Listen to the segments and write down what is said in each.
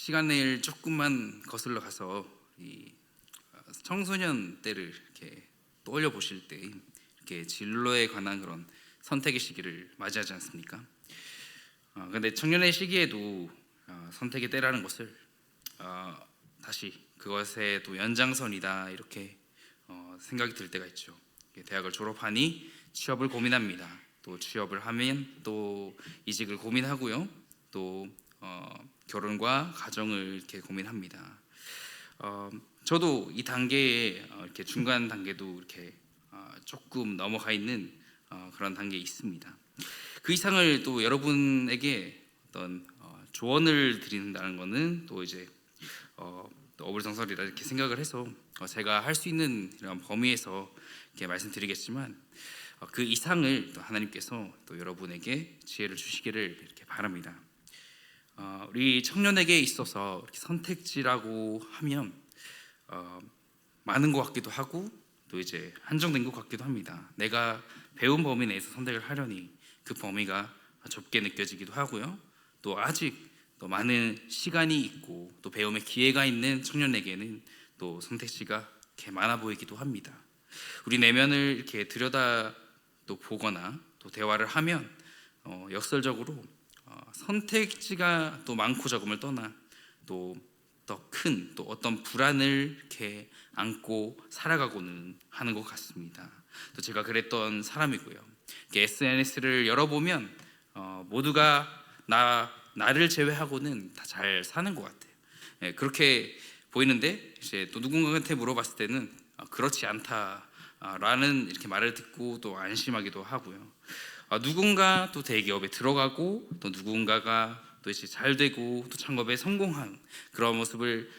시간을 조금만 거슬러 가서 이 청소년 때를 이렇게 떠올려 보실 때 이렇게 진로에 관한 그런 선택의 시기를 맞이하지 않습니까? 근데 청년의 시기에도 선택의 때라는 것을 다시 그것의 또 연장선이다 이렇게 생각이 들 때가 있죠. 대학을 졸업하니 취업을 고민합니다. 또 취업을 하면 또 이직을 고민하고요. 또 결혼과 가정을 이렇게 고민합니다. 저도 이 단계에 이렇게 중간 단계도 이렇게 조금 넘어가 있는 그런 단계에 있습니다. 그 이상을 또 여러분에게 어떤 조언을 드린다는 것은 또 이제 또 어불성설이라 이렇게 생각을 해서 제가 할 수 있는 이런 범위에서 이렇게 말씀드리겠지만 그 이상을 또 하나님께서 또 여러분에게 지혜를 주시기를 이렇게 바랍니다. 우리 청년에게 있어서 이렇게 선택지라고 하면 많은 것 같기도 하고 또 이제 한정된 것 같기도 합니다. 내가 배운 범위 내에서 선택을 하려니 그 범위가 좁게 느껴지기도 하고요. 또 아직 또 많은 시간이 있고 또 배움의 기회가 있는 청년에게는 또 선택지가 이렇게 많아 보이기도 합니다. 우리 내면을 이렇게 들여다 또 보거나 또 대화를 하면 역설적으로 선택지가 또 많고 적음을 떠나 또 더 큰 또 어떤 불안을 이렇게 안고 살아가고는 하는 것 같습니다. 또 제가 그랬던 사람이고요. SNS를 열어보면 모두가 나를 제외하고는 다 잘 사는 것 같아요. 그렇게 보이는데 이제 또 누군가한테 물어봤을 때는 그렇지 않다라는 이렇게 말을 듣고 또 안심하기도 하고요. 누군가 또 대기업에 들어가고 또 누군가가 또 이제 잘 되고 또 창업에 성공한 그런 모습을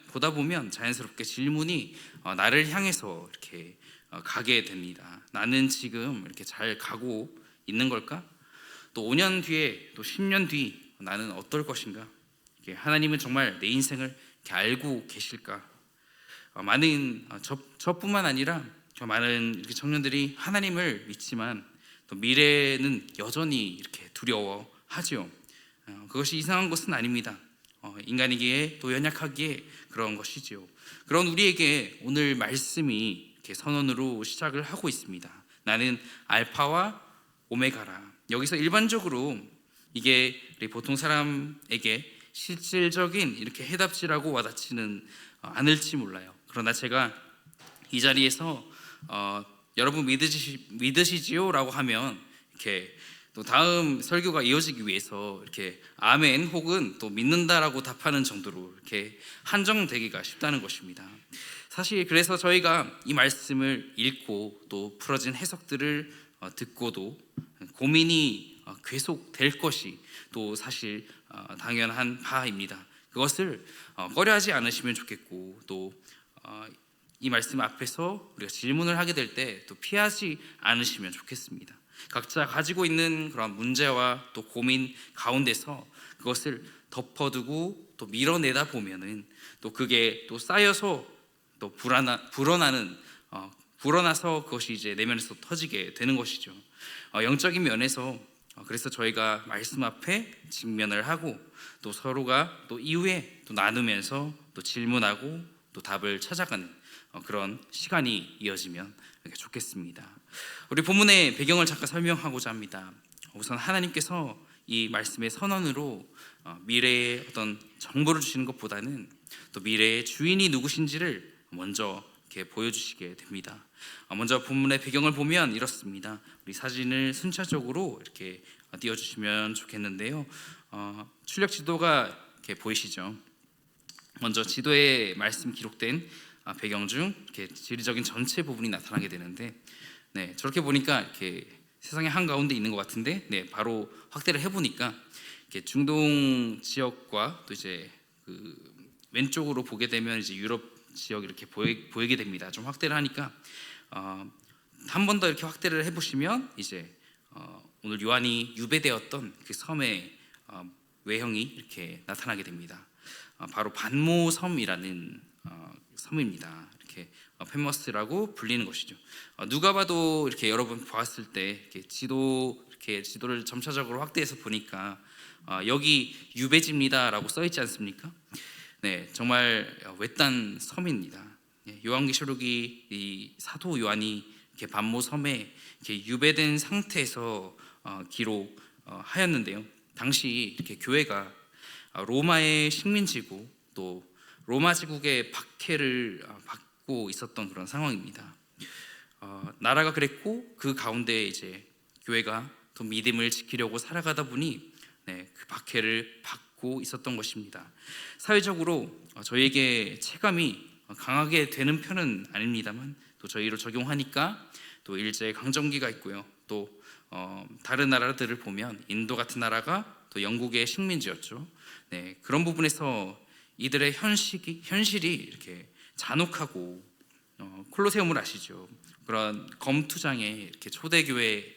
보다 보면 자연스럽게 질문이 나를 향해서 이렇게 가게 됩니다. 나는 지금 이렇게 잘 가고 있는 걸까? 또 5년 뒤에 또 10년 뒤 나는 어떨 것인가? 하나님은 정말 내 인생을 이렇게 알고 계실까? 많은 저뿐만 아니라 많은 이렇게 청년들이 하나님을 믿지만 또 미래는 여전히 이렇게 두려워하죠. 그것이 이상한 것은 아닙니다. 인간이기에 또 연약하기에 그런 것이지요. 그런 우리에게 오늘 말씀이 이렇게 선언으로 시작을 하고 있습니다. 나는 알파와 오메가라. 여기서 일반적으로 이게 우리 보통 사람에게 실질적인 이렇게 해답지라고 와닿지는 않을지 몰라요. 그러나 제가 이 자리에서 여러분 믿으시지요? 라고 하면 이렇게 또 다음 설교가 이어지기 위해서 이렇게 아멘 혹은 또 믿는다라고 답하는 정도로 이렇게 한정되기가 쉽다는 것입니다. 사실 그래서 저희가 이 말씀을 읽고 또 풀어진 해석들을 듣고도 고민이 계속될 것이 또 사실 당연한 바입니다. 그것을 꺼려하지 않으시면 좋겠고 또 이 말씀 앞에서 우리가 질문을 하게 될 때 또 피하지 않으시면 좋겠습니다. 각자 가지고 있는 그런 문제와 또 고민 가운데서 그것을 덮어두고 또 밀어내다 보면은 또 그게 또 쌓여서 또 불어나서 그것이 이제 내면에서 터지게 되는 것이죠. 영적인 면에서 그래서 저희가 말씀 앞에 직면을 하고 또 서로가 또 이후에 또 나누면서 또 질문하고 또 답을 찾아가는 그런 시간이 이어지면 좋겠습니다. 우리 본문의 배경을 잠깐 설명하고자 합니다. 우선 하나님께서 이 말씀의 선언으로 미래의 어떤 정보를 주시는 것보다는 또 미래의 주인이 누구신지를 먼저 이렇게 보여주시게 됩니다. 먼저 본문의 배경을 보면 이렇습니다. 우리 사진을 순차적으로 이렇게 띄워주시면 좋겠는데요. 출력 지도가 이렇게 보이시죠? 먼저 지도에 말씀 기록된 배경 중 이렇게 지리적인 전체 부분이 나타나게 되는데, 저렇게 보니까 이렇게 세상의 한 가운데 있는 것 같은데, 바로 확대를 해보니까 이렇게 중동 지역과 또 이제 그 왼쪽으로 보게 되면 이제 유럽 지역 이렇게 보이게 됩니다. 좀 확대를 하니까 한 번 더 이렇게 확대를 해보시면 이제 오늘 요한이 유배되었던 그 섬의 외형이 이렇게 나타나게 됩니다. 바로 반모섬이라는 섬입니다. 이렇게 페머스라고 불리는 것이죠. 누가 봐도 이렇게 여러분 보았을 때 이렇게 지도를 점차적으로 확대해서 보니까 여기 유배지입니다라고 써 있지 않습니까? 네, 정말 외딴 섬입니다. 요한계시록이 이 사도 요한이 이렇게 반모 섬에 이렇게 유배된 상태에서 기록하였는데요. 당시 이렇게 교회가 로마의 식민지고 또 로마 제국의 박해를 받고 있었던 그런 상황입니다. 나라가 그랬고 그 가운데 이제 교회가 또 믿음을 지키려고 살아가다 보니 그 박해를 받고 있었던 것입니다. 사회적으로 저희에게 체감이 강하게 되는 편은 아닙니다만 또 저희로 적용하니까 또 일제 강점기가 있고요. 또 다른 나라들을 보면 인도 같은 나라가 또 영국의 식민지였죠. 그런 부분에서 이들의 현실이 이렇게 잔혹하고 콜로세움을 아시죠? 그런 검투장에 이렇게 초대교회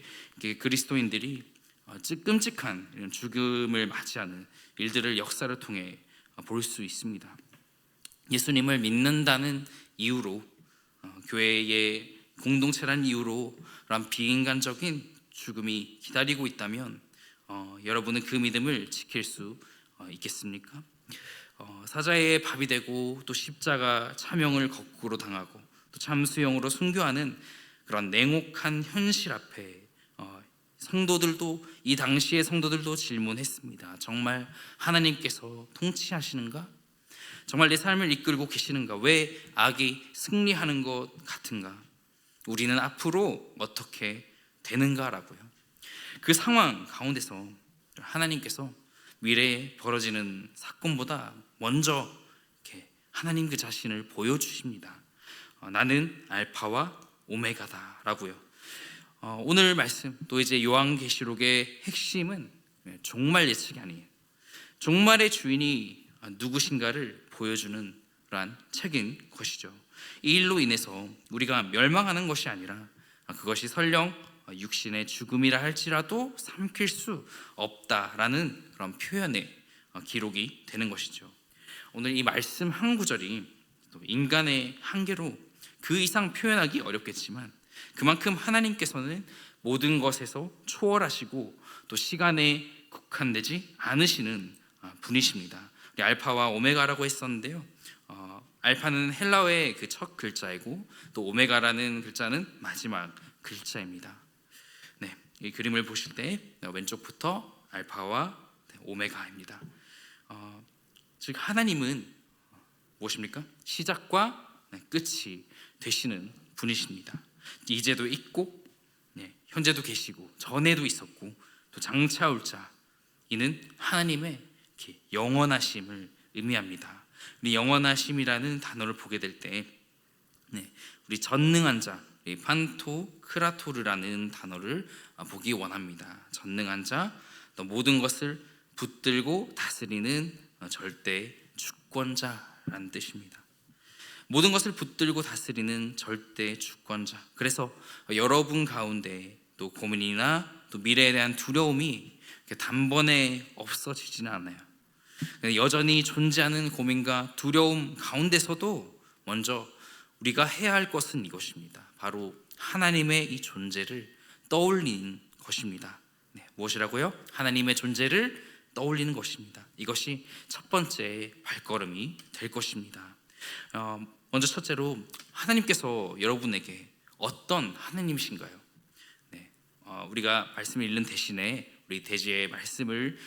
그리스도인들이 끔찍한 이런 죽음을 맞이하는 일들을 역사를 통해 볼 수 있습니다. 예수님을 믿는다는 이유로 교회의 공동체라는 이유로 그런 비인간적인 죽음이 기다리고 있다면 여러분은 그 믿음을 지킬 수 있겠습니까? 사자의 밥이 되고 또 십자가 차명을 거꾸로 당하고 또 참수형으로 순교하는 그런 냉혹한 현실 앞에 성도들도 이 당시의 성도들도 질문했습니다. 정말 하나님께서 통치하시는가? 정말 내 삶을 이끌고 계시는가? 왜 악이 승리하는 것 같은가? 우리는 앞으로 어떻게 되는가라고요. 그 상황 가운데서 하나님께서 미래에 벌어지는 사건보다 먼저 이렇게 하나님 그 자신을 보여주십니다. 나는 알파와 오메가다라고요. 오늘 말씀 또 이제 요한계시록의 핵심은 종말 예측이 아니에요. 종말의 주인이 누구신가를 보여주는 그러한 책인 것이죠. 이 일로 인해서 우리가 멸망하는 것이 아니라 그것이 설령 육신의 죽음이라 할지라도 삼킬 수 없다라는 그런 표현의 기록이 되는 것이죠. 오늘 이 말씀 한 구절이 인간의 한계로 그 이상 표현하기 어렵겠지만 그만큼 하나님께서는 모든 것에서 초월하시고 또 시간에 국한되지 않으시는 분이십니다. 우리 알파와 오메가라고 했었는데요. 알파는 헬라어의 그 첫 글자이고 또 오메가라는 글자는 마지막 글자입니다. 이 그림을 보실 때 왼쪽부터 알파와 오메가입니다. 즉 하나님은 무엇입니까? 시작과 끝이 되시는 분이십니다. 이제도 있고 현재도 계시고 전에도 있었고 또 장차 올 자, 이는 하나님의 영원하심을 의미합니다. 우리 영원하심이라는 단어를 보게 될 때 우리 전능한 자, 판토크라토르라는 단어를 보기 원합니다. 전능한 자, 또 모든 것을 붙들고 다스리는 절대 주권자라는 뜻입니다. 모든 것을 붙들고 다스리는 절대 주권자. 그래서 여러분 가운데 또 고민이나 또 미래에 대한 두려움이 단번에 없어지지는 않아요. 여전히 존재하는 고민과 두려움 가운데서도 먼저 우리가 해야 할 것은 이것입니다. 바로 하나님의 이 존재를 떠올리는 것입니다. 무엇이라고요? 하나님의 존재를 떠올리는 것입니다. 이것이 첫 번째 발걸음이 될 것입니다. 먼저 첫째로 하나님께서 여러분에게 어떤 하나님이신가요? 우리가 말씀을 읽는 대신에 우리 대지의 말씀을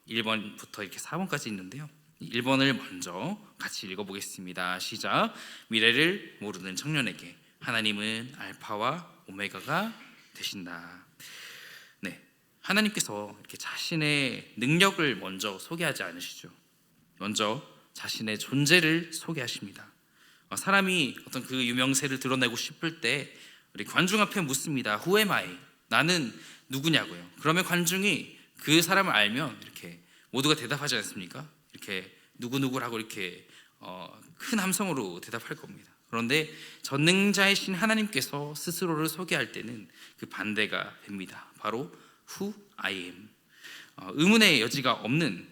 1번부터 이렇게 4번까지 있는데요. 1번을 먼저 같이 읽어보겠습니다. 시작. 미래를 모르는 청년에게 하나님은 알파와 오메가가 되신다. 하나님께서 이렇게 자신의 능력을 먼저 소개하지 않으시죠. 먼저 자신의 존재를 소개하십니다. 사람이 어떤 그 유명세를 드러내고 싶을 때 우리 관중 앞에 묻습니다. Who am I? 나는 누구냐고요. 그러면 관중이 그 사람을 알면 이렇게 모두가 대답하지 않습니까? 이렇게 누구누구라고 이렇게 큰 함성으로 대답할 겁니다. 그런데 전능자이신 하나님께서 스스로를 소개할 때는 그 반대가 됩니다. 바로 Who I am. 의문의 여지가 없는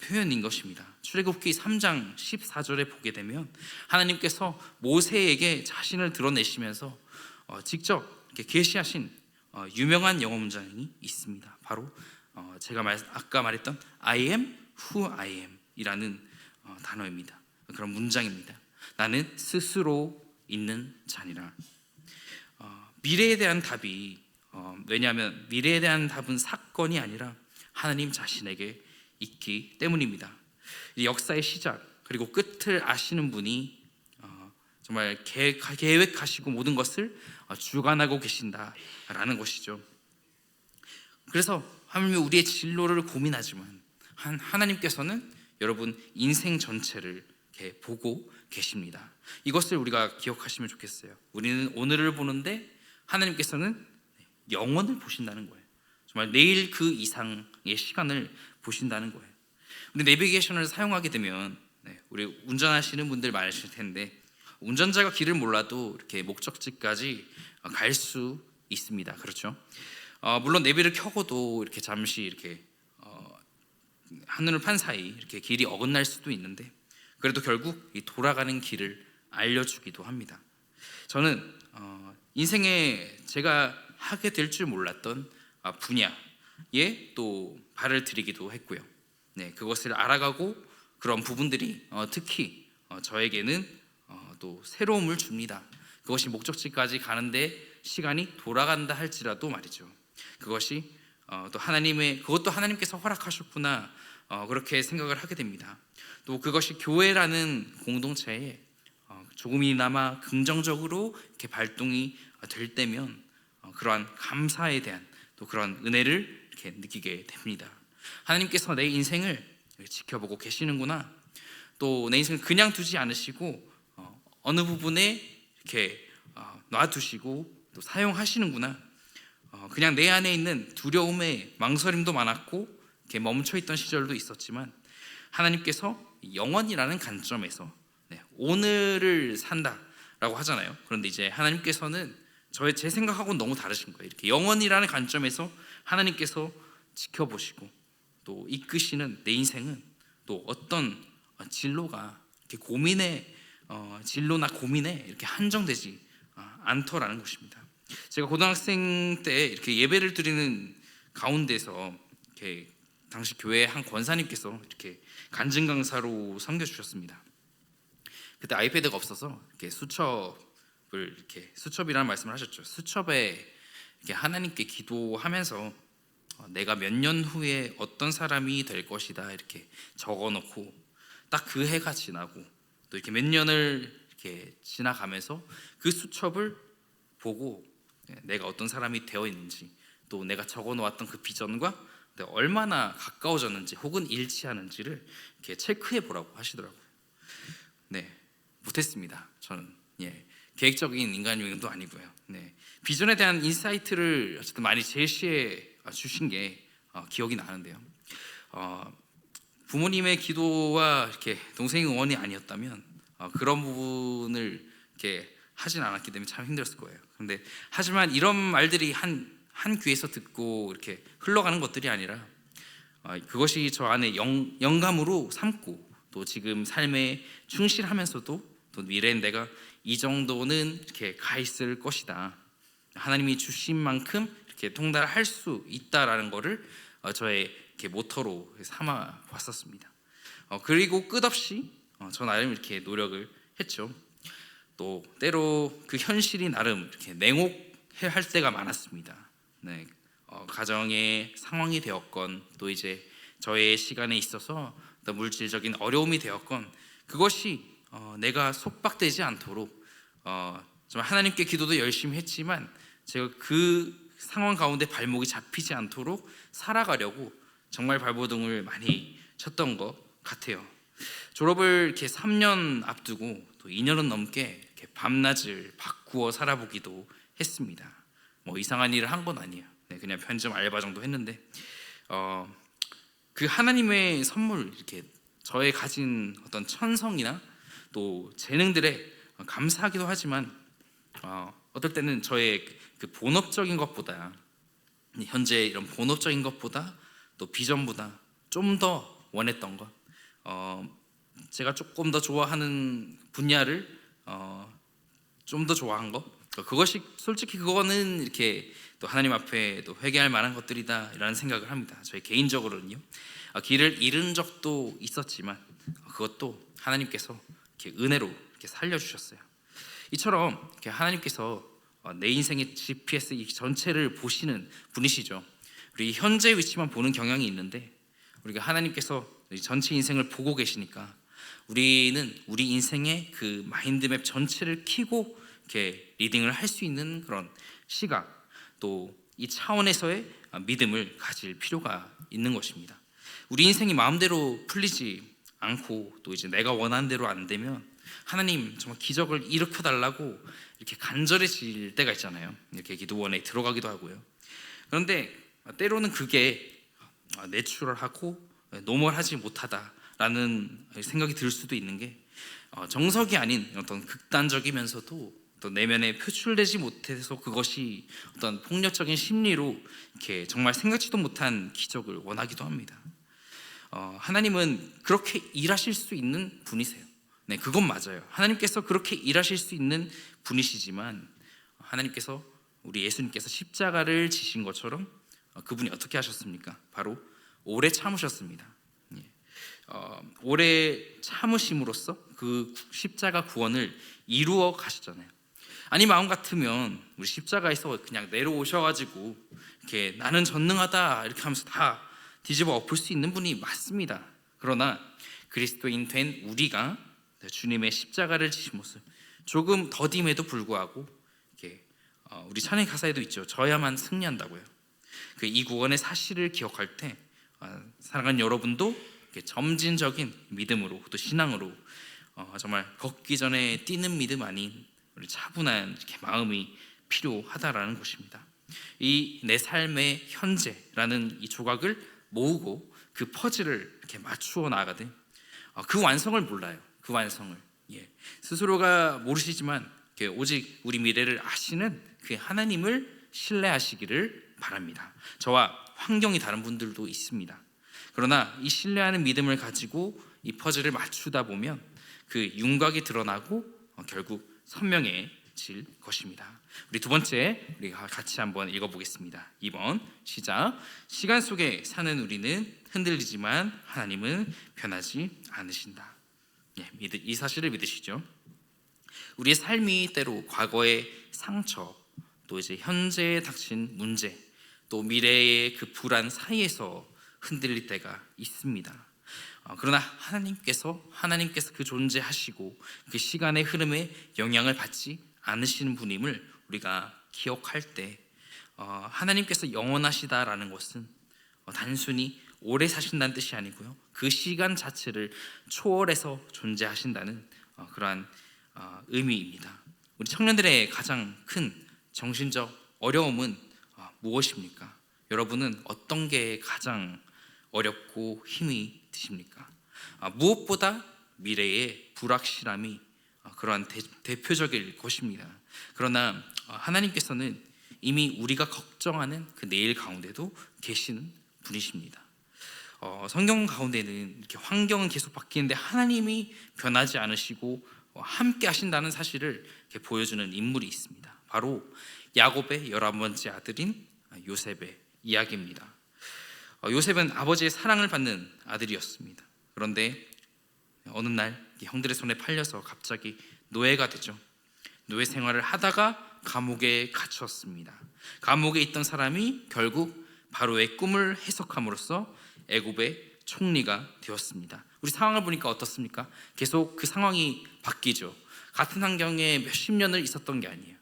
표현인 것입니다. 출애굽기 3장 14절에 보게 되면 하나님께서 모세에게 자신을 드러내시면서 직접 이렇게 계시하신 유명한 영어 문장이 있습니다. 바로 제가 아까 말했던 I am who I am 이라는 단어입니다. 그런 문장입니다. 나는 스스로 있는 자니라. 미래에 대한 답이 왜냐하면 미래에 대한 답은 사건이 아니라 하나님 자신에게 있기 때문입니다. 이 역사의 시작 그리고 끝을 아시는 분이 정말 계획하시고 모든 것을 주관하고 계신다라는 것이죠. 그래서 하물며 우리의 진로를 고민하지만 하나님께서는 여러분 인생 전체를 이렇게 보고 계십니다. 이것을 우리가 기억하시면 좋겠어요. 우리는 오늘을 보는데 하나님께서는 영원을 보신다는 거예요. 정말 내일 그 이상의 시간을 보신다는 거예요. 우리 내비게이션을 사용하게 되면 우리 운전하시는 분들 많으실 텐데 운전자가 길을 몰라도 이렇게 목적지까지 갈 수 있습니다. 그렇죠? 물론 내비를 켜고도 이렇게 잠시 이렇게 하늘을 판 사이 이렇게 길이 어긋날 수도 있는데 그래도 결국 이 돌아가는 길을 알려주기도 합니다. 저는 인생에 제가 하게 될 줄 몰랐던 분야에 또 발을 들이기도 했고요. 그것을 알아가고 그런 부분들이 특히 저에게는 또 새로움을 줍니다. 그것이 목적지까지 가는데 시간이 돌아간다 할지라도 말이죠. 그것이 또 그것도 하나님께서 허락하셨구나 그렇게 생각을 하게 됩니다. 또 그것이 교회라는 공동체에 조금이나마 긍정적으로 이렇게 발동이 될 때면 그러한 감사에 대한 또 그런 은혜를 이렇게 느끼게 됩니다. 하나님께서 내 인생을 지켜보고 계시는구나. 또 내 인생을 그냥 두지 않으시고 어느 부분에 이렇게 놔두시고 또 사용하시는구나. 그냥 내 안에 있는 두려움에 망설임도 많았고 이렇게 멈춰있던 시절도 있었지만 하나님께서 영원이라는 관점에서 오늘을 산다라고 하잖아요. 그런데 이제 하나님께서는 제 생각하고는 너무 다르신 거예요. 이렇게 영원이라는 관점에서 하나님께서 지켜보시고 또 이끄시는 내 인생은 또 어떤 진로가 이렇게 진로나 고민에 이렇게 한정되지 않더라는 것입니다. 제가 고등학생 때 이렇게 예배를 드리는 가운데서 이렇게 당시 교회 한 권사님께서 이렇게 간증 강사로 섬겨 주셨습니다. 그때 아이패드가 없어서 이렇게 수첩이라는 말씀을 하셨죠. 수첩에 이렇게 하나님께 기도하면서 내가 몇 년 후에 어떤 사람이 될 것이다 이렇게 적어놓고 딱 그 해가 지나고 또 이렇게 몇 년을 이렇게 지나가면서 그 수첩을 보고 내가 어떤 사람이 되어 있는지 또 내가 적어놓았던 그 비전과 얼마나 가까워졌는지 혹은 일치하는지를 이렇게 체크해 보라고 하시더라고요. 못했습니다. 저는 계획적인 인간형도 아니고요. 비전에 대한 인사이트를 어쨌든 많이 제시해 주신 게 기억이 나는데요. 부모님의 기도와 이렇게 동생의 응원이 아니었다면 그런 부분을 이렇게 하진 않았기 때문에 참 힘들었을 거예요. 그런데 하지만 이런 말들이 한 귀에서 듣고 이렇게 흘러가는 것들이 아니라 그것이 저 안에 영감으로 삼고 또 지금 삶에 충실하면서도 또 미래엔 내가 이 정도는 이렇게 가 있을 것이다. 하나님이 주신 만큼 이렇게 통달할 수 있다라는 것을 저의 이렇게 모토로 삼아 봤었습니다. 그리고 끝없이 저 나름 이렇게 노력을 했죠. 또 때로 그 현실이 나름 이렇게 냉혹할 때가 많았습니다. 가정의 상황이 되었건 또 이제 저의 시간에 있어서 또 물질적인 어려움이 되었건 그것이 내가 속박되지 않도록 정말 하나님께 기도도 열심히 했지만 제가 그 상황 가운데 발목이 잡히지 않도록 살아가려고 정말 발버둥을 많이 쳤던 것 같아요. 졸업을 이렇게 3년 앞두고 또 2년은 넘게 이렇게 밤낮을 바꾸어 살아보기도 했습니다. 뭐 이상한 일을 한 건 아니에요. 그냥 편의점 알바 정도 했는데 그 하나님의 선물 이렇게 저의 가진 어떤 천성이나 또 재능들에 감사하기도 하지만 어떨 때는 저의 그 본업적인 것보다 현재 이런 본업적인 것보다 또 비전보다 좀 더 원했던 것 제가 조금 더 좋아하는 분야를 좀 더 좋아한 것 그것이 솔직히 그거는 이렇게 또 하나님 앞에 또 회개할 만한 것들이다라는 생각을 합니다. 저희 개인적으로는요. 길을 잃은 적도 있었지만 그것도 하나님께서 이렇게 은혜로 이렇게 살려주셨어요. 이처럼 이렇게 하나님께서 내 인생의 GPS 이 전체를 보시는 분이시죠. 우리 현재 위치만 보는 경향이 있는데 우리가 하나님께서 전체 인생을 보고 계시니까 우리는 우리 인생의 그 마인드맵 전체를 켜고 이렇게 리딩을 할 수 있는 그런 시각, 또 이 차원에서의 믿음을 가질 필요가 있는 것입니다. 우리 인생이 마음대로 풀리지 않고 또 이제 내가 원하는 대로 안 되면 하나님 정말 기적을 일으켜 달라고 이렇게 간절해질 때가 있잖아요. 이렇게 기도원에 들어가기도 하고요. 그런데 때로는 그게 내추럴하고 노멀하지 못하다라는 생각이 들 수도 있는 게 정석이 아닌 어떤 극단적이면서도 또 내면에 표출되지 못해서 그것이 어떤 폭력적인 심리로 이렇게 정말 생각지도 못한 기적을 원하기도 합니다. 하나님은 그렇게 일하실 수 있는 분이세요. 네, 그건 맞아요. 하나님께서 그렇게 일하실 수 있는 분이시지만 하나님께서 우리 예수님께서 십자가를 지신 것처럼 그분이 어떻게 하셨습니까? 바로 오래 참으셨습니다. 오래 참으심으로써 그 십자가 구원을 이루어 가셨잖아요. 아니 마음 같으면 우리 십자가에서 그냥 내려오셔가지고 이렇게 나는 전능하다 이렇게 하면서 다 뒤집어 엎을 수 있는 분이 맞습니다. 그러나 그리스도인 된 우리가 주님의 십자가를 지신 모습 조금 더딤에도 불구하고 이렇게 우리 찬양 가사에도 있죠. 져야만 승리한다고요. 이 구원의 사실을 기억할 때 사랑하는 여러분도 이렇게 점진적인 믿음으로 또 신앙으로 정말 걷기 전에 뛰는 믿음 아닌 우리 차분한 이렇게 마음이 필요하다라는 것입니다. 이 내 삶의 현재라는 이 조각을 모으고 그 퍼즐을 이렇게 맞추어 나가되 그 완성을 몰라요. 그 완성을 스스로가 모르시지만 오직 우리 미래를 아시는 그 하나님을 신뢰하시기를 바랍니다. 저와 환경이 다른 분들도 있습니다. 그러나 이 신뢰하는 믿음을 가지고 이 퍼즐을 맞추다 보면 그 윤곽이 드러나고 결국 선명해질 것입니다. 우리 두 번째 우리가 같이 한번 읽어보겠습니다. 2번 시작. 시간 속에 사는 우리는 흔들리지만 하나님은 변하지 않으신다. 이 사실을 믿으시죠? 우리의 삶이 때로 과거의 상처, 또 이제 현재에 닥친 문제, 또 미래의 그 불안 사이에서 흔들릴 때가 있습니다. 그러나 하나님께서 그 존재하시고 그 시간의 흐름에 영향을 받지 않으시는 분임을 우리가 기억할 때 하나님께서 영원하시다라는 것은 단순히 오래 사신다는 뜻이 아니고요, 그 시간 자체를 초월해서 존재하신다는 그러한 의미입니다. 우리 청년들의 가장 큰 정신적 어려움은 무엇입니까? 여러분은 어떤 게 가장 어렵고 힘이 드십니까? 무엇보다 미래의 불확실함이 그러한 대표적일 것입니다. 그러나 하나님께서는 이미 우리가 걱정하는 그 내일 가운데도 계시는 분이십니다. 성경 가운데는 이렇게 환경은 계속 바뀌는데 하나님이 변하지 않으시고 함께 하신다는 사실을 이렇게 보여주는 인물이 있습니다. 바로 야곱의 11번째 아들인 요셉의 이야기입니다. 요셉은 아버지의 사랑을 받는 아들이었습니다. 그런데 어느 날 형들의 손에 팔려서 갑자기 노예가 되죠. 노예 생활을 하다가 감옥에 갇혔습니다. 감옥에 있던 사람이 결국 바로의 꿈을 해석함으로써 애굽의 총리가 되었습니다. 우리 상황을 보니까 어떻습니까? 계속 그 상황이 바뀌죠. 같은 환경에 몇십 년을 있었던 게 아니에요.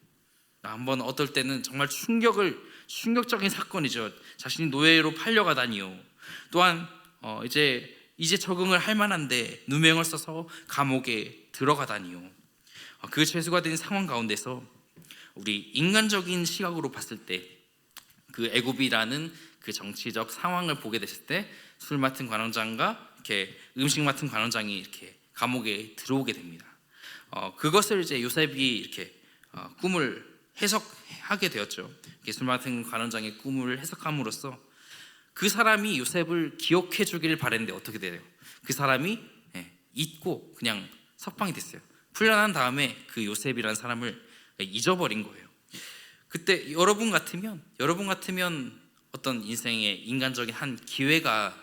한번 어떨 때는 정말 충격적인 사건이죠. 자신이 노예로 팔려가다니요. 또한 이제 적응을 할 만한데 누명을 써서 감옥에 들어가다니요. 그 죄수가 된 상황 가운데서 우리 인간적인 시각으로 봤을 때 그 애굽이라는 그 정치적 상황을 보게 됐을 때 술 맡은 관원장과 이렇게 음식 맡은 관원장이 이렇게 감옥에 들어오게 됩니다. 그것을 이제 요셉이 이렇게 꿈을 해석하게 되었죠. 술 맡은 관원장의 꿈을 해석함으로써 그 사람이 요셉을 기억해 주기를 바랬는데 어떻게 돼요? 그 사람이 잊고 그냥 석방이 됐어요. 풀려난 다음에 그 요셉이라는 사람을 잊어버린 거예요. 그때 여러분 같으면 어떤 인생의 인간적인 한 기회가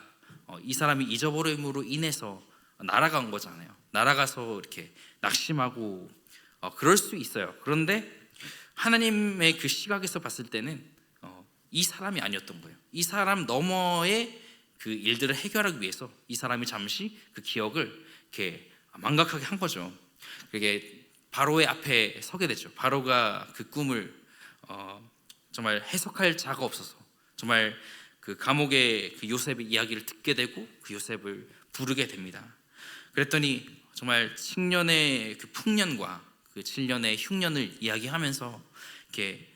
이 사람이 잊어버림으로 인해서 날아간 거잖아요. 날아가서 이렇게 낙심하고 그럴 수 있어요. 그런데 하나님의 그 시각에서 봤을 때는 이 사람이 아니었던 거예요. 이 사람 너머의 그 일들을 해결하기 위해서 이 사람이 잠시 그 기억을 이렇게 망각하게 한 거죠. 그게 바로의 앞에 서게 되죠. 바로가 그 꿈을 정말 해석할 자가 없어서 정말 그 감옥의 그 요셉의 이야기를 듣게 되고 그 요셉을 부르게 됩니다. 그랬더니 정말 칭년의 그 풍년과 그 7년의 흉년을 이야기하면서 이렇게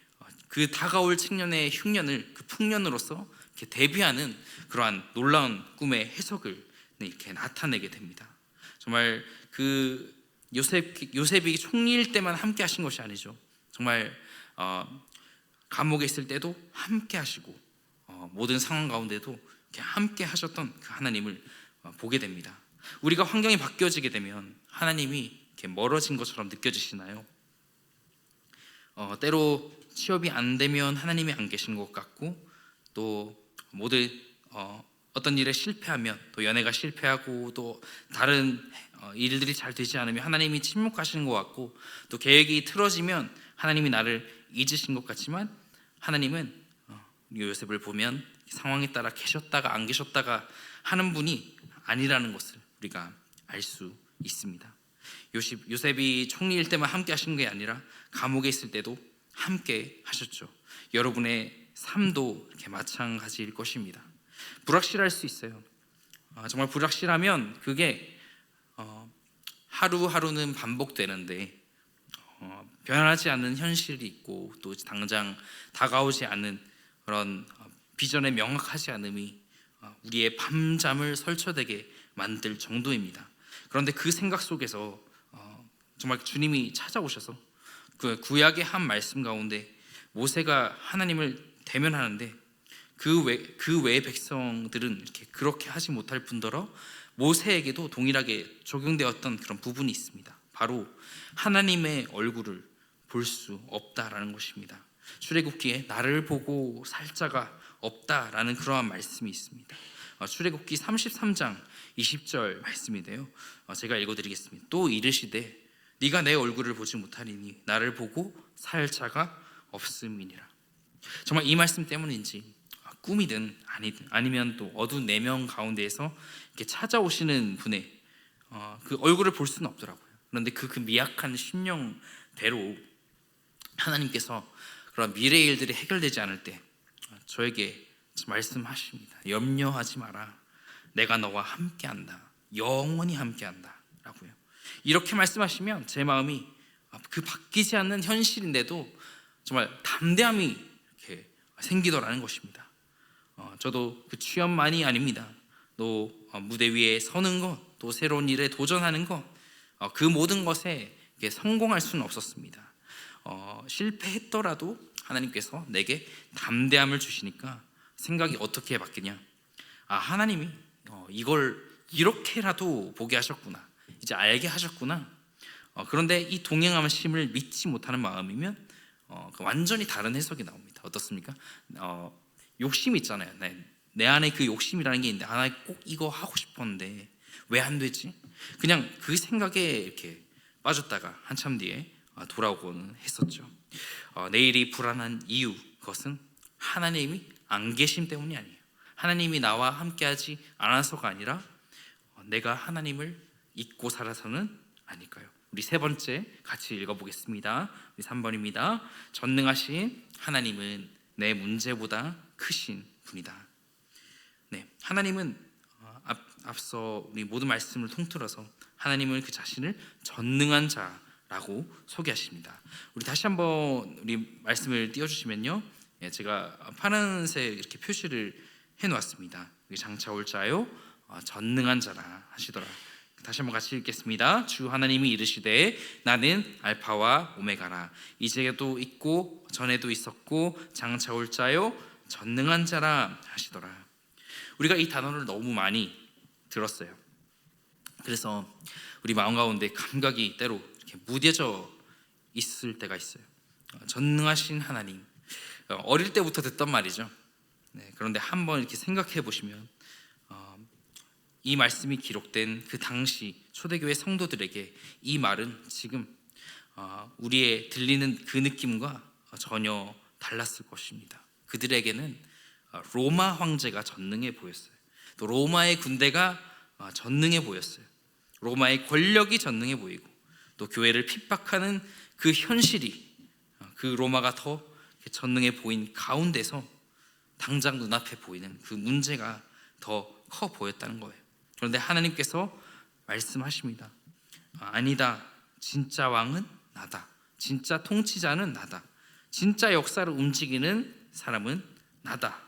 그 다가올 칭년의 흉년을 그 풍년으로서 이렇게 대비하는 그러한 놀라운 꿈의 해석을 이렇게 나타내게 됩니다. 정말 그 요셉이 총리일 때만 함께 하신 것이 아니죠. 정말 감옥에 있을 때도 함께 하시고 모든 상황 가운데도 이렇게 함께 하셨던 그 하나님을 보게 됩니다. 우리가 환경이 바뀌어지게 되면 하나님이 이렇게 멀어진 것처럼 느껴지시나요? 때로 취업이 안 되면 하나님이 안 계신 것 같고, 또 모두 어떤 일에 실패하면, 또 연애가 실패하고 또 다른 일들이 잘 되지 않으면 하나님이 침묵하시는 것 같고, 또 계획이 틀어지면 하나님이 나를 잊으신 것 같지만, 하나님은 요셉을 보면 상황에 따라 계셨다가 안 계셨다가 하는 분이 아니라는 것을 우리가 알 수 있습니다. 요셉이 총리일 때만 함께 하신 게 아니라 감옥에 있을 때도 함께 하셨죠. 여러분의 삶도 이렇게 마찬가지일 것입니다. 불확실할 수 있어요. 정말 불확실하면 그게 하루하루는 반복되는데 변하지 않는 현실이 있고, 또 당장 다가오지 않는 그런 비전의 명확하지 않음이 우리의 밤잠을 설쳐되게 만들 정도입니다. 그런데 그 생각 속에서 정말 주님이 찾아오셔서 그 구약의 한 말씀 가운데 모세가 하나님을 대면하는데 그 외의 백성들은 이렇게 그렇게 하지 못할 뿐더러 모세에게도 동일하게 적용되었던 그런 부분이 있습니다. 바로 하나님의 얼굴을 볼 수 없다라는 것입니다. 출애굽기에 나를 보고 살 자가 없다라는 그러한 말씀이 있습니다. 출애굽기 33장 20절 말씀인데요, 제가 읽어드리겠습니다. 또 이르시되 네가 내 얼굴을 보지 못하리니 나를 보고 살 자가 없음이니라. 정말 이 말씀 때문인지 꿈이든 아니면 또 어두운 내면 가운데에서 이렇게 찾아오시는 분의 그 얼굴을 볼 수는 없더라고요. 그런데 그 미약한 심령대로 하나님께서 그런 미래의 일들이 해결되지 않을 때 저에게 말씀하십니다. 염려하지 마라. 내가 너와 함께한다. 영원히 함께한다 라고요. 이렇게 말씀하시면 제 마음이 그 바뀌지 않는 현실인데도 정말 담대함이 이렇게 생기더라는 것입니다. 저도 그 취업만이 아닙니다. 또 무대 위에 서는 것, 또 새로운 일에 도전하는 것, 그 모든 것에 성공할 수는 없었습니다. 실패했더라도 하나님께서 내게 담대함을 주시니까 생각이 어떻게 바뀌냐, 하나님이 이걸 이렇게라도 보게 하셨구나, 이제 알게 하셨구나. 그런데 이 동행하심을 믿지 못하는 마음이면 완전히 다른 해석이 나옵니다. 어떻습니까? 욕심이 있잖아요. 내 안에 그 욕심이라는 게 있는데 나 꼭 이거 하고 싶었는데 왜 안 되지? 그냥 그 생각에 이렇게 빠졌다가 한참 뒤에 돌아오고는 했었죠. 내일이 불안한 이유, 그것은 하나님이 안 계심 때문이 아니에요. 하나님이 나와 함께하지 않아서가 아니라 내가 하나님을 잊고 살아서는 아닐까요? 우리 세 번째 같이 읽어보겠습니다. 우리 3번입니다. 전능하신 하나님은 내 문제보다 크신 분이다. 네, 하나님은 앞서 우리 모든 말씀을 통틀어서 하나님은 그 자신을 전능한 자라고 소개하십니다. 우리 다시 한번 우리 말씀을 띄워주시면요, 제가 파란색 이렇게 표시를 해놓았습니다. 장차 올 자요 전능한 자라 하시더라. 다시 한번 같이 읽겠습니다. 주 하나님이 이르시되 나는 알파와 오메가라. 이제도 있고 전에도 있었고 장차 올 자요 전능한 자라 하시더라. 우리가 이 단어를 너무 많이 들었어요. 그래서 우리 마음 가운데 감각이 때로 이렇게 무뎌져 있을 때가 있어요. 전능하신 하나님, 어릴 때부터 듣던 말이죠. 네, 그런데 한번 이렇게 생각해 보시면 이 말씀이 기록된 그 당시 초대교회 성도들에게 이 말은 지금 우리의 들리는 그 느낌과 전혀 달랐을 것입니다. 그들에게는 로마 황제가 전능해 보였어요. 또 로마의 군대가 전능해 보였어요. 로마의 권력이 전능해 보이고 또 교회를 핍박하는 그 현실이 그 로마가 더 전능해 보인 가운데서 당장 눈앞에 보이는 그 문제가 더 커 보였다는 거예요. 그런데 하나님께서 말씀하십니다. 아니다. 진짜 왕은 나다. 진짜 통치자는 나다. 진짜 역사를 움직이는 사람은 나다.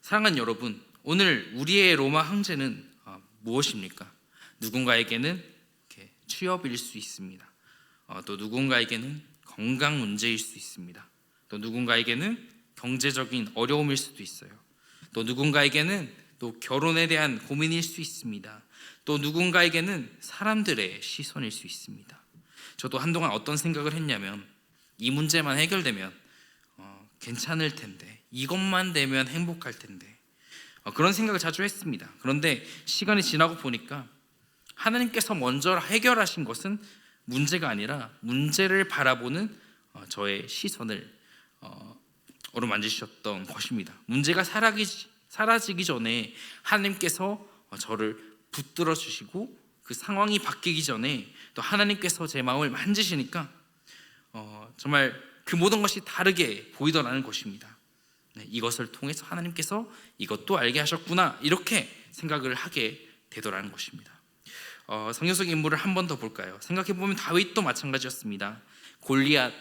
사랑하는 여러분, 오늘 우리의 로마 황제는 무엇입니까? 누군가에게는 취업일 수 있습니다. 또 누군가에게는 건강 문제일 수 있습니다. 또 누군가에게는 경제적인 어려움일 수도 있어요. 또 누군가에게는 또 결혼에 대한 고민일 수 있습니다. 또 누군가에게는 사람들의 시선일 수 있습니다. 저도 한동안 어떤 생각을 했냐면 이 문제만 해결되면 괜찮을 텐데, 이것만 되면 행복할 텐데, 그런 생각을 자주 했습니다. 그런데 시간이 지나고 보니까 하나님께서 먼저 해결하신 것은 문제가 아니라 문제를 바라보는 저의 시선을 어루만지셨던 것입니다. 문제가 사라지기 전에 하나님께서 저를 붙들어 주시고 그 상황이 바뀌기 전에 또 하나님께서 제 마음을 만지시니까 정말 그 모든 것이 다르게 보이더라는 것입니다. 네, 이것을 통해서 하나님께서 이것도 알게 하셨구나, 이렇게 생각을 하게 되더라는 것입니다. 성경 속 인물을 한 번 더 볼까요? 생각해보면 다윗도 마찬가지였습니다.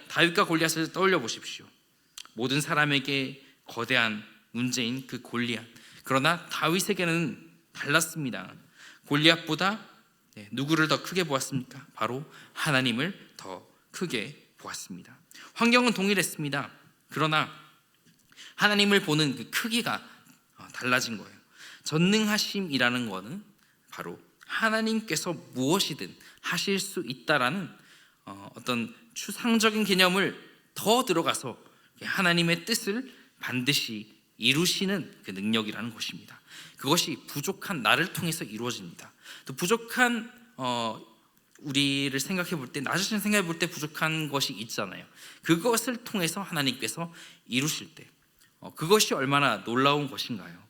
다윗과 골리앗을 떠올려 보십시오. 모든 사람에게 거대한 문제인 그 골리앗, 그러나 다윗에게는 달랐습니다. 골리앗보다 누구를 더 크게 보았습니까? 바로 하나님을 더 크게 보았습니다. 환경은 동일했습니다. 그러나 하나님을 보는 그 크기가 달라진 거예요. 전능하심이라는 것은 바로 하나님께서 무엇이든 하실 수 있다라는 어떤 추상적인 개념을 더 들어가서 하나님의 뜻을 반드시 이루시는 그 능력이라는 것입니다. 그것이 부족한 나를 통해서 이루어집니다. 또 부족한 우리를 생각해 볼 때, 나 자신을 생각해 볼 때 부족한 것이 있잖아요. 그것을 통해서 하나님께서 이루실 때 그것이 얼마나 놀라운 것인가요?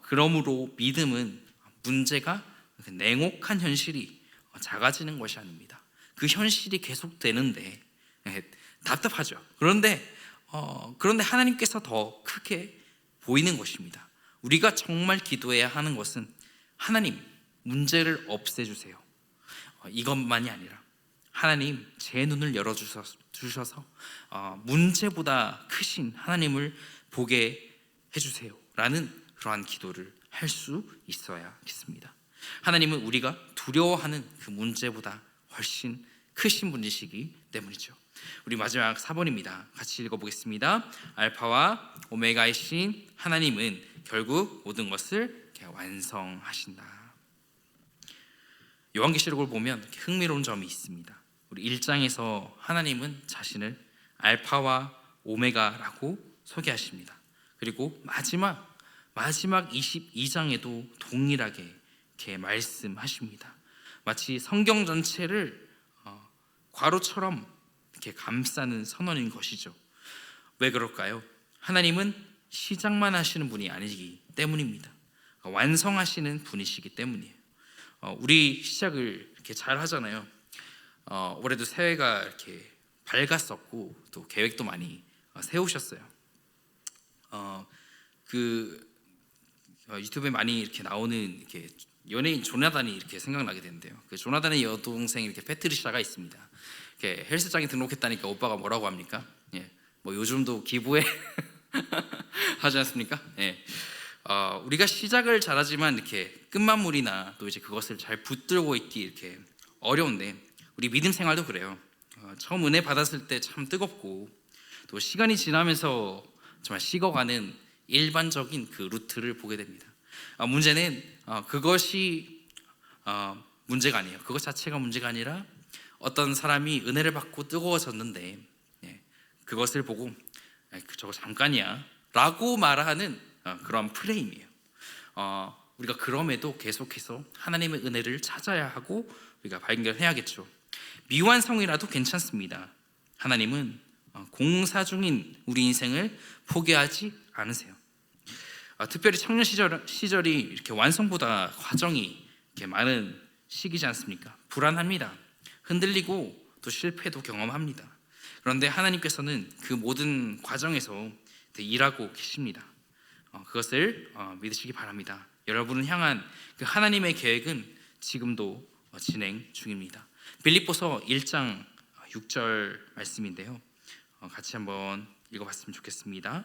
그러므로 믿음은 문제가 냉혹한 현실이 작아지는 것이 아닙니다. 그 현실이 계속되는데 답답하죠. 그런데 하나님께서 더 크게 보이는 것입니다. 우리가 정말 기도해야 하는 것은 하나님, 문제를 없애주세요. 이것만이 아니라 하나님, 제 눈을 열어주셔서 문제보다 크신 하나님을 보게 해주세요 라는 그러한 기도를 할 수 있어야겠습니다. 하나님은 우리가 두려워하는 그 문제보다 훨씬 크신 분이시기 때문이죠. 우리 마지막 4번입니다. 같이 읽어보겠습니다. 알파와 오메가이신 하나님은 결국 모든 것을 완성하신다. 요한계시록을 보면 흥미로운 점이 있습니다. 우리 1장에서 하나님은 자신을 알파와 오메가라고 소개하십니다. 그리고 마지막 22장에도 동일하게 이렇게 말씀하십니다. 마치 성경 전체를 괄호처럼 이렇게 감싸는 선언인 것이죠. 왜 그럴까요? 하나님은 시작만 하시는 분이 아니기 때문입니다. 완성하시는 분이시기 때문이에요. 우리 시작을 이렇게 잘 하잖아요. 올해도 새해가 이렇게 밝았었고 또 계획도 많이 세우셨어요. 유튜브에 많이 이렇게 나오는 이렇게 연예인 조나단이 이렇게 생각나게 되는데요. 그 조나단의 여동생 이렇게 패트리샤가 있습니다. 이렇게 헬스장에 등록했다니까 오빠가 뭐라고 합니까? 뭐 요즘도 기부해 하지 않습니까? 우리가 시작을 잘하지만 이렇게 끝마무리나 또 이제 그것을 잘 붙들고 있기 이렇게 어려운데 우리 믿음 생활도 그래요. 처음 은혜 받았을 때 참 뜨겁고 또 시간이 지나면서 정말 식어가는 일반적인 그 루트를 보게 됩니다. 문제는 그것이 문제가 아니에요. 그것 자체가 문제가 아니라 어떤 사람이 은혜를 받고 뜨거워졌는데 그것을 보고 저거 잠깐이야 라고 말하는 그런 프레임이에요. 우리가 그럼에도 계속해서 하나님의 은혜를 찾아야 하고 우리가 발견해야겠죠. 미완성이라도 괜찮습니다. 하나님은 공사 중인 우리 인생을 포기하지 않으세요. 특별히 청년 시절이 이렇게 완성보다 과정이 이렇게 많은 시기지 않습니까? 불안합니다. 흔들리고 또 실패도 경험합니다. 그런데 하나님께서는 그 모든 과정에서 일하고 계십니다. 그것을 믿으시기 바랍니다. 여러분을 향한 그 하나님의 계획은 지금도 진행 중입니다. 빌립보서 1장 6절 말씀인데요, 같이 한번 읽어봤으면 좋겠습니다.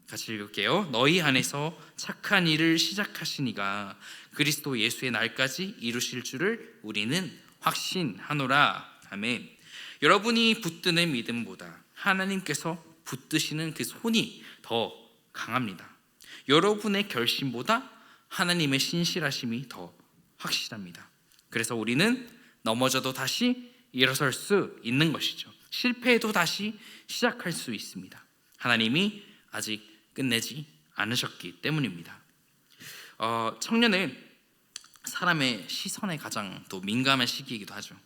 같이 읽을게요. 너희 안에서 착한 일을 시작하시니가 그리스도 예수의 날까지 이루실 줄을 우리는 확신하노라. 아멘. 여러분이 붙드는 믿음보다 하나님께서 붙드시는 그 손이 더 강합니다. 여러분의 결심보다 하나님의 신실하심이 더 확실합니다. 그래서 우리는 넘어져도 다시 일어설 수 있는 것이죠. 실패해도 다시 시작할 수 있습니다. 하나님이 아직 끝내지 않으셨기 때문입니다. 청년은 사람의 시선에 가장 또 민감한 시기이기도 하죠.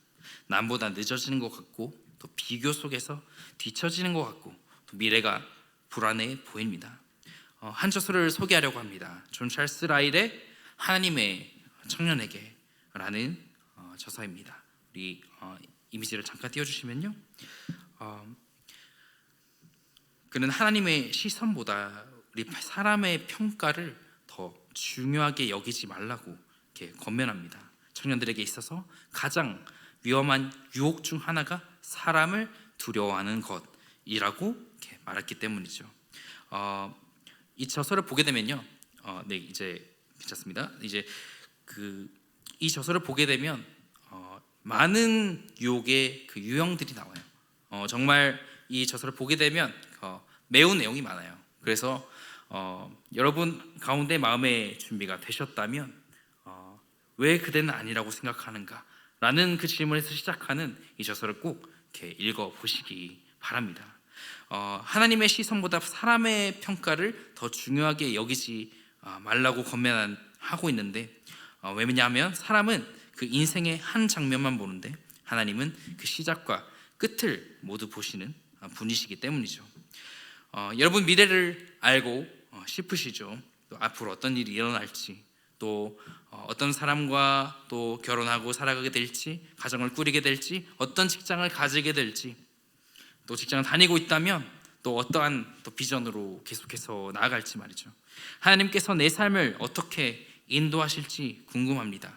남보다 늦어지는 것 같고 또 비교 속에서 뒤처지는 것 같고 또 미래가 불안해 보입니다. 한 저서를 소개하려고 합니다. 존 찰스 라일의 하나님의 청년에게 라는 저서입니다. 우리 이미지를 잠깐 띄워주시면요, 그는 하나님의 시선보다 우리 사람의 평가를 더 중요하게 여기지 말라고 이렇게 권면합니다. 청년들에게 있어서 가장 위험한 유혹 중 하나가 사람을 두려워하는 것이라고 이렇게 말했기 때문이죠. 이 저서를 보게 되면요, 네, 이제 괜찮습니다. 이제 이 저서를 보게 되면 많은 유혹의 그 유형들이 나와요. 정말 이 저서를 보게 되면 매우 내용이 많아요. 그래서 여러분 가운데 마음의 준비가 되셨다면 왜 그대는 아니라고 생각하는가? 라는 그 질문에서 시작하는 이 저서를 꼭 이렇게 읽어보시기 바랍니다. 하나님의 시선보다 사람의 평가를 더 중요하게 여기지 말라고 권면하고 있는데, 왜냐하면 사람은 그 인생의 한 장면만 보는데 하나님은 그 시작과 끝을 모두 보시는 분이시기 때문이죠. 여러분 미래를 알고 싶으시죠? 또 앞으로 어떤 일이 일어날지, 또 어떤 사람과 또 결혼하고 살아가게 될지, 가정을 꾸리게 될지, 어떤 직장을 가지게 될지, 또 직장을 다니고 있다면 또 어떠한 또 비전으로 계속해서 나아갈지 말이죠. 하나님께서 내 삶을 어떻게 인도하실지 궁금합니다.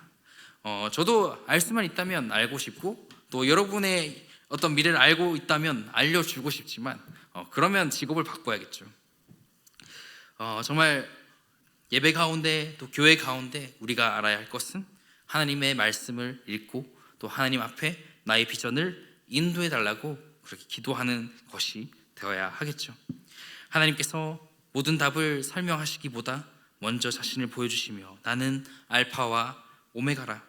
저도 알 수만 있다면 알고 싶고, 또 여러분의 어떤 미래를 알고 있다면 알려주고 싶지만 그러면 직업을 바꿔야겠죠. 정말 예배 가운데 또 교회 가운데 우리가 알아야 할 것은 하나님의 말씀을 읽고 또 하나님 앞에 나의 비전을 인도해 달라고 그렇게 기도하는 것이 되어야 하겠죠. 하나님께서 모든 답을 설명하시기보다 먼저 자신을 보여주시며 나는 알파와 오메가라.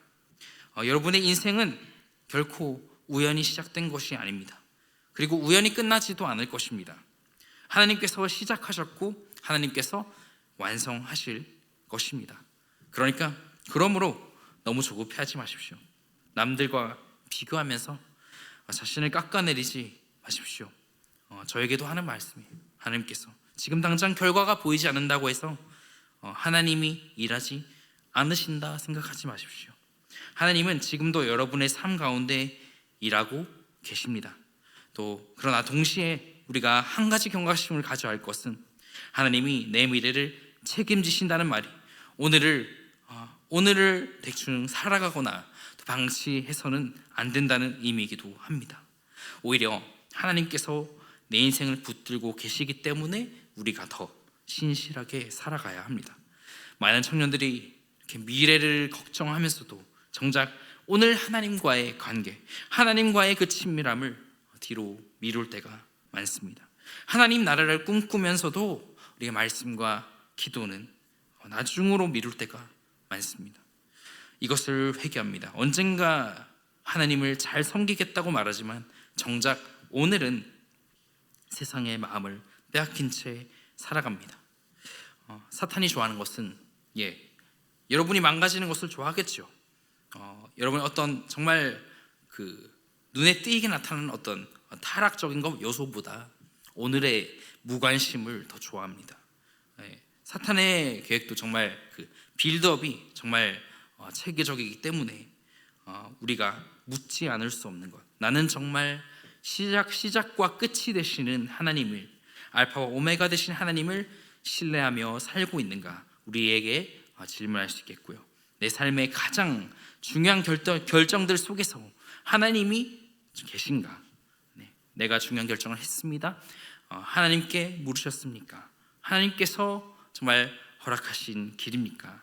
여러분의 인생은 결코 우연히 시작된 것이 아닙니다. 그리고 우연히 끝나지도 않을 것입니다. 하나님께서 시작하셨고 하나님께서 완성하실 것입니다. 그러므로 너무 조급해하지 마십시오. 남들과 비교하면서 자신을 깎아내리지 마십시오. 저에게도 하는 말씀이에요. 하나님께서 지금 당장 결과가 보이지 않는다고 해서 하나님이 일하지 않으신다 생각하지 마십시오. 하나님은 지금도 여러분의 삶 가운데 일하고 계십니다. 또 그러나 동시에 우리가 한 가지 경각심을 가져야 할 것은 하나님이 내 미래를 책임지신다는 말이 오늘을 대충 살아가거나 방치해서는 안 된다는 의미이기도 합니다. 오히려 하나님께서 내 인생을 붙들고 계시기 때문에 우리가 더 신실하게 살아가야 합니다. 많은 청년들이 이렇게 미래를 걱정하면서도 정작 오늘 하나님과의 관계, 하나님과의 그 친밀함을 뒤로 미룰 때가 많습니다. 하나님 나라를 꿈꾸면서도 우리의 말씀과 기도는 나중으로 미룰 때가 많습니다. 이것을 회개합니다. 언젠가 하나님을 잘 섬기겠다고 말하지만 정작 오늘은 세상의 마음을 빼앗긴 채 살아갑니다. 사탄이 좋아하는 것은 여러분이 망가지는 것을 좋아하겠죠. 여러분 어떤 정말 그 눈에 띄게 나타나는 어떤 타락적인 것 요소보다 오늘의 무관심을 더 좋아합니다. 사탄의 계획도 정말 그 빌드업이 정말 체계적이기 때문에 우리가 묻지 않을 수 없는 것, 나는 정말 시작과 끝이 되시는 하나님을, 알파와 오메가 되신 하나님을 신뢰하며 살고 있는가, 우리에게 질문할 수 있겠고요. 내 삶의 가장 중요한 결정들 속에서 하나님이 계신가? 내가 중요한 결정을 했습니다. 하나님께 물으셨습니까? 하나님께서 정말 허락하신 길입니까?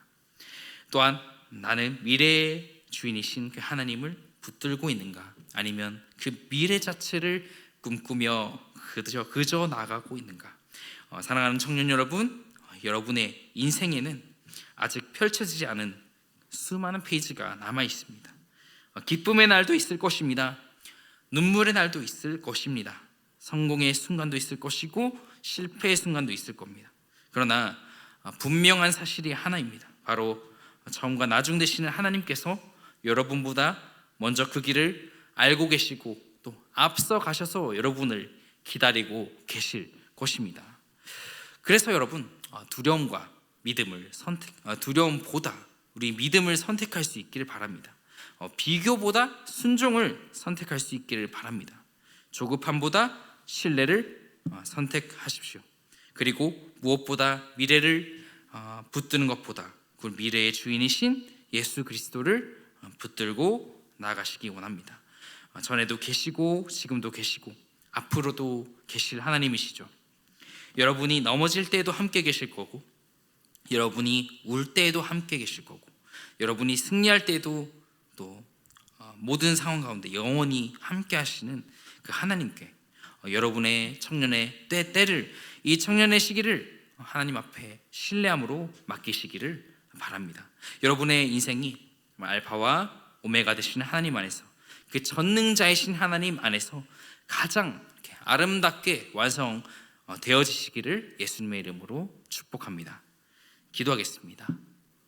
또한 나는 미래의 주인이신 그 하나님을 붙들고 있는가? 아니면 그 미래 자체를 꿈꾸며 그저 나가고 있는가? 사랑하는 청년 여러분, 여러분의 인생에는 아직 펼쳐지지 않은 수많은 페이지가 남아 있습니다. 기쁨의 날도 있을 것입니다. 눈물의 날도 있을 것입니다. 성공의 순간도 있을 것이고 실패의 순간도 있을 겁니다. 그러나 분명한 사실이 하나입니다. 바로 처음과 나중 되시는 하나님께서 여러분보다 먼저 그 길을 알고 계시고 또 앞서 가셔서 여러분을 기다리고 계실 것입니다. 그래서 여러분, 두려움과 믿음을 두려움보다 우리 믿음을 선택할 수 있기를 바랍니다. 비교보다 순종을 선택할 수 있기를 바랍니다. 조급함보다 신뢰를 선택하십시오. 그리고 무엇보다 미래를 붙드는 것보다 그 미래의 주인이신 예수 그리스도를 붙들고 나가시기 원합니다. 전에도 계시고 지금도 계시고 앞으로도 계실 하나님이시죠. 여러분이 넘어질 때에도 함께 계실 거고, 여러분이 울 때에도 함께 계실 거고, 여러분이 승리할 때에도 또 모든 상황 가운데 영원히 함께 하시는 그 하나님께 여러분의 청년의 때를, 이 청년의 시기를 하나님 앞에 신뢰함으로 맡기시기를 바랍니다. 여러분의 인생이 알파와 오메가 되시는 하나님 안에서, 그 전능자이신 하나님 안에서 가장 아름답게 완성되어지시기를 예수님의 이름으로 축복합니다. 기도하겠습니다.